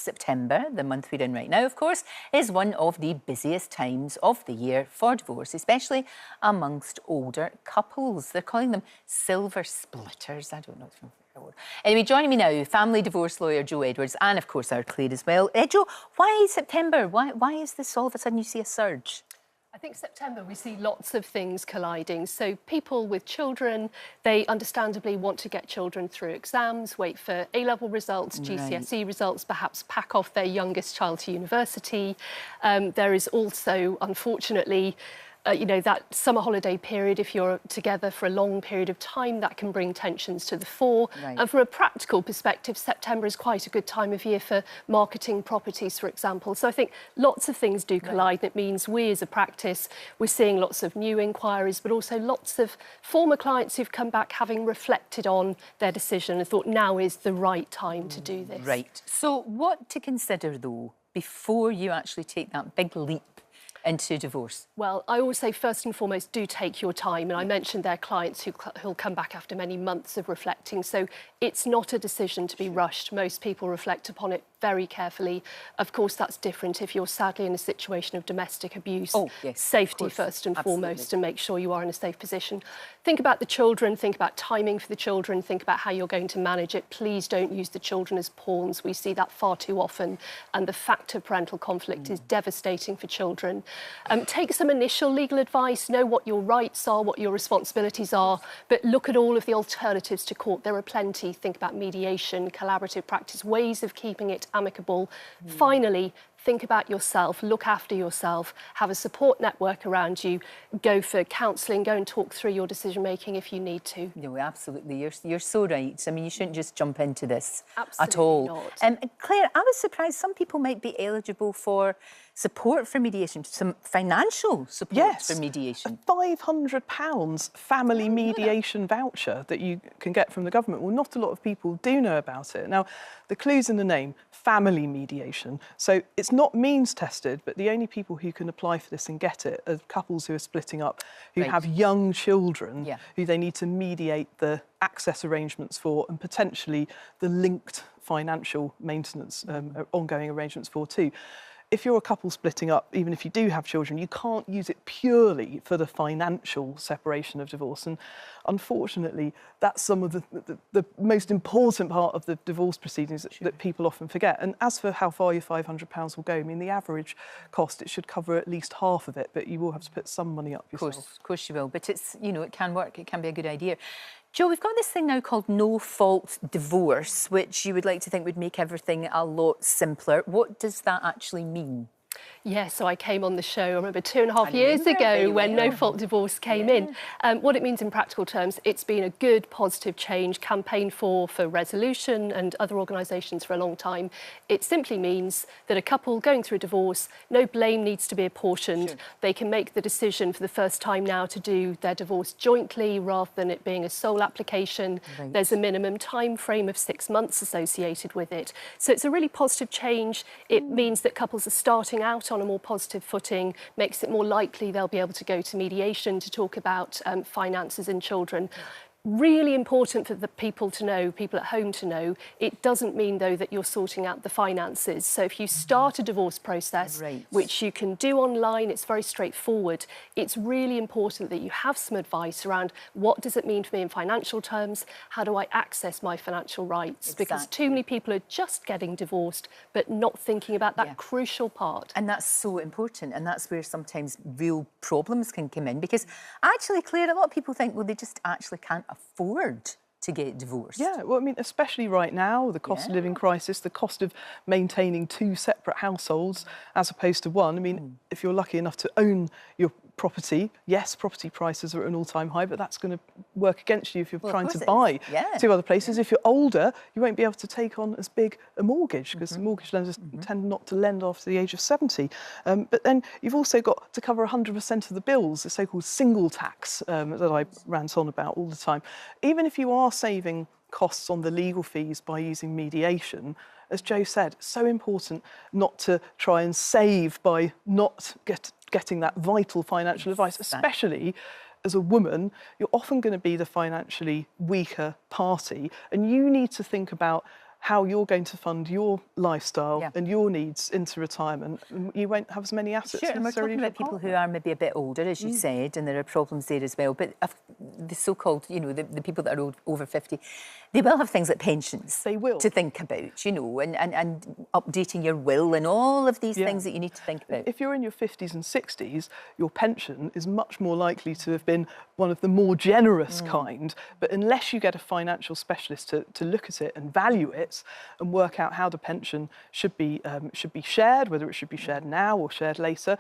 September, the month we're in right now, of course, is one of the busiest times of the year for divorce, especially amongst older couples. They're calling them silver splitters. I don't know if Anyway, joining me now, family divorce lawyer Joe Edwards, and of course our Claer as well. Joe, why September? Why is this all of a sudden you see a surge? I think September we see lots of things colliding. So people with children, they understandably want to get children through exams, wait for A-level results, GCSE results, perhaps pack off their youngest child to university. There is also, unfortunately, that summer holiday period, if you're together for a long period of time, that can bring tensions to the fore. Right. And from a practical perspective, September is quite a good time of year for marketing properties, for example. So I think lots of things do collide. Right. That means we as a practice, we're seeing lots of new inquiries, but also lots of former clients who've come back having reflected on their decision and thought now is the right time to do this. Right. So what to consider, though, before you actually take that big leap into divorce? Well, I always say first and foremost, do take your time. And I mentioned their clients who'll come back after many months of reflecting. So it's not a decision to be rushed. Most people reflect upon it very carefully. Of course, that's different if you're sadly in a situation of domestic abuse. Oh, yes, safety first and foremost, and make sure you are in a safe position. Think about the children, think about timing for the children, think about how you're going to manage it. Please don't use the children as pawns. We see that far too often. And the fact of parental conflict is devastating for children. Take some initial legal advice, know what your rights are, what your responsibilities are, but look at all of the alternatives to court. There are plenty. Think about mediation, collaborative practice, ways of keeping it amicable. Finally, think about yourself, look after yourself, have a support network around you, go for counselling, go and talk through your decision-making if you need to. No, absolutely. You're so right. I mean, you shouldn't just jump into this at all. Not. Claer, I was surprised some people might be eligible for support for mediation, some financial support for mediation. A £500 family mediation voucher that you can get from the government. Well, not a lot of people do know about it. Now, the clue's in the name, family mediation. So it's not means tested, but the only people who can apply for this and get it are couples who are splitting up, who have young children, who they need to mediate the access arrangements for and potentially the linked financial maintenance, ongoing arrangements for too. If you're a couple splitting up, even if you do have children, you can't use it purely for the financial separation of divorce. And unfortunately, that's some of the most important part of the divorce proceedings that people often forget. And as for how far your £500 will go, I mean, the average cost, it should cover at least half of it, but you will have to put some money up yourself. Of course you will. But it's, it can work. It can be a good idea. Joe, we've got this thing now called no-fault divorce, which you would like to think would make everything a lot simpler. What does that actually mean? Yeah, so I came on the show, I remember 2.5 years ago when no-fault divorce came in. What it means in practical terms, it's been a good, positive change, campaigned for Resolution and other organisations for a long time. It simply means that a couple going through a divorce, no blame needs to be apportioned. Sure. They can make the decision for the first time now to do their divorce jointly rather than it being a sole application. Right. There's a minimum time frame of 6 months associated with it. So it's a really positive change. It means that couples are starting out on a more positive footing, makes it more likely they'll be able to go to mediation to talk about finances and children. Really important for the people to know, people at home to know, it doesn't mean, though, that you're sorting out the finances. So if you start a divorce process, which you can do online, it's very straightforward, it's really important that you have some advice around what does it mean for me in financial terms, how do I access my financial rights? Exactly. Because too many people are just getting divorced, but not thinking about that crucial part. And that's so important, and that's where sometimes real problems can come in, because actually, Claer, a lot of people think, well, they just actually can't afford to get divorced. Yeah, well, I mean, especially right now, the cost of living crisis, the cost of maintaining 2 separate households as opposed to one. I mean, if you're lucky enough to own your property, yes, property prices are at an all-time high, but that's going to work against you if you're trying to buy 2 other places. If you're older, you won't be able to take on as big a mortgage because mortgage lenders tend not to lend after the age of 70. But then you've also got to cover 100% of the bills, the so-called single tax that I rant on about all the time. Even if you are saving costs on the legal fees by using mediation, as Joe said, so important not to try and save by not getting that vital financial advice, especially as a woman. You're often going to be the financially weaker party, and you need to think about how you're going to fund your lifestyle Yeah. and your needs into retirement, you won't have as many assets Sure, and we're necessarily talking as about your people who partner. are maybe a bit older, as you said, and there are problems there as well. But the so-called, you know, the people that are over 50, they will have things like pensions. They will. To think about, you know, and updating your will and all of these Yeah. things that you need to think about. If you're in your 50s and 60s, your pension is much more likely to have been one of the more generous kind. But unless you get a financial specialist to look at it and value it and work out how the pension should be shared, whether it should be shared now or shared later.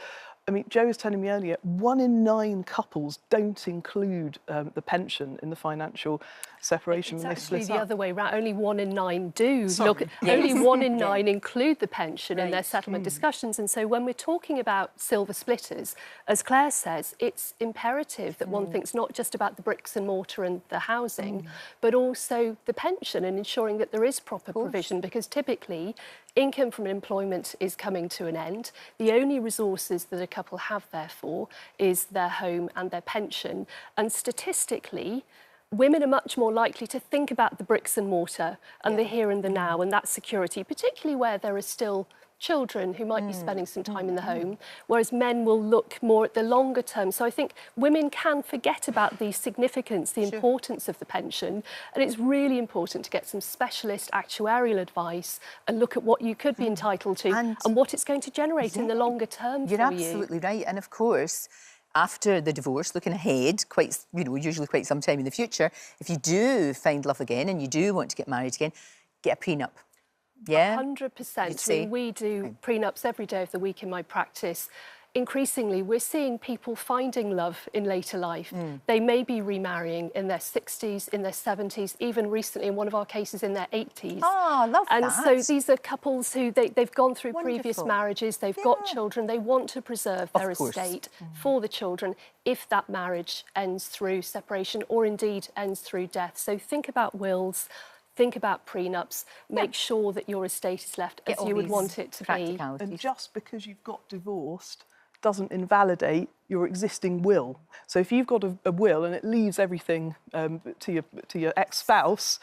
I mean, Joe was telling me earlier, 1 in 9 couples don't include the pension in the financial separation when they split up. It's actually the other way round. Only 1 in 9 do. Sorry. Look, Yes. only 1 in 9 include the pension in their Right. settlement discussions. And so when we're talking about silver splitters, as Claire says, it's imperative that one thinks not just about the bricks and mortar and the housing, but also the pension and ensuring that there is proper provision, because typically income from employment is coming to an end. The only resources that a couple have, therefore, is their home and their pension. And statistically, women are much more likely to think about the bricks and mortar and the here and the now and that security, particularly where there are still children who might be spending some time in the home, whereas men will look more at the longer term. So I think women can forget about the significance, the importance of the pension, and it's really important to get some specialist actuarial advice and look at what you could be entitled to and what it's going to generate in the longer term for you. You're absolutely right. And of course, after the divorce, looking ahead, usually quite some time in the future, if you do find love again and you do want to get married again, get a prenup. Yeah? 100%. I mean, we do prenups every day of the week in my practice. Increasingly, we're seeing people finding love in later life. They may be remarrying in their 60s, in their 70s, even recently in one of our cases in their 80s. Oh, I love that. And so these are couples who they've gone through previous Wonderful. marriages, they've got children, they want to preserve their estate for the children if that marriage ends through separation or indeed ends through death. So think about wills. Think about prenups, make sure that your estate is left as you would want it to be. And just because you've got divorced doesn't invalidate your existing will. So if you've got a will and it leaves everything to your ex-spouse,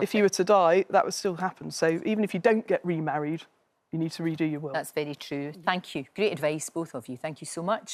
if you were to die, that would still happen. So even if you don't get remarried, you need to redo your will. That's very true. Thank you. Great advice, both of you. Thank you so much.